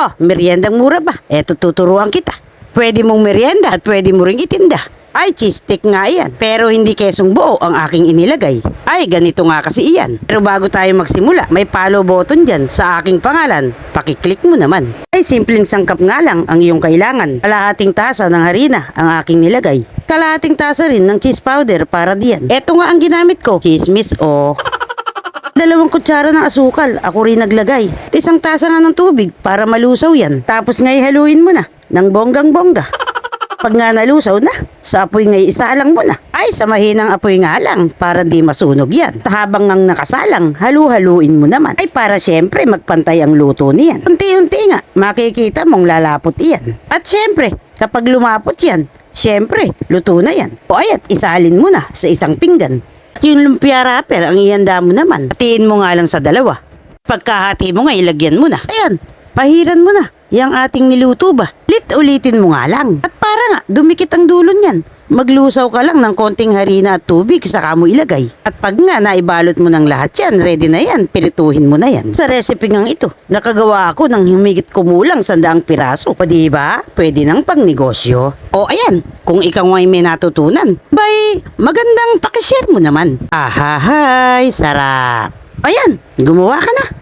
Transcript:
Oh, meriendang mura ba? Eto tuturuan kita. Pwede mong merienda at pwede mo ring itinda. Ay, cheese stick nga yan. Pero hindi kesong buo ang aking inilagay. Ay, ganito nga kasi iyan. Pero bago tayo magsimula, may follow button dyan sa aking pangalan. Pakiclick mo naman. Ay, simpleng sangkap nga lang ang iyong kailangan. Kalahating tasa ng harina ang aking nilagay. Kalahating tasa rin ng cheese powder para diyan. Eto nga ang ginamit ko. Chismis o... 2 kutsara ng asukal, ako rin naglagay. 1 tasa nga ng tubig para malusaw yan. Tapos ngay haluin mo na ng bonggang-bongga. Pag nga nalusaw na, sa apoy ngay isalang mo na. Ay, sa mahinang apoy nga lang para di masunog yan. Habang ngang nakasalang, halu-haluin mo naman. Ay, para syempre magpantay ang luto niyan. Unti-unti nga, makikita mong lalapot iyan. At syempre, kapag lumapot yan, syempre, luto na yan. O ayat, isalin mo na sa isang pinggan. At yung lumpia wrapper, ang ihanda mo naman. Hatiin mo nga lang sa 2. Pagkahati mo nga, ilagyan mo na. Ayan, pahiran mo na. Yang ating niluto ba? Ulitin mo nga lang. At para nga, dumikit ang dulo niyan. Maglusaw ka lang ng konting harina at tubig saka mo ilagay. At pag nga naibalot mo ng lahat yan, ready na yan, pirituhin mo na yan. Sa recipe ngang ito, nakagawa ako ng humigit kumulang 100 piraso. O diba? Pwede ng pangnegosyo. O ayan, kung ikaw ay may natutunan, bay, magandang pakishare mo naman. Ahahay, sarap. Ayan, gumawa ka na.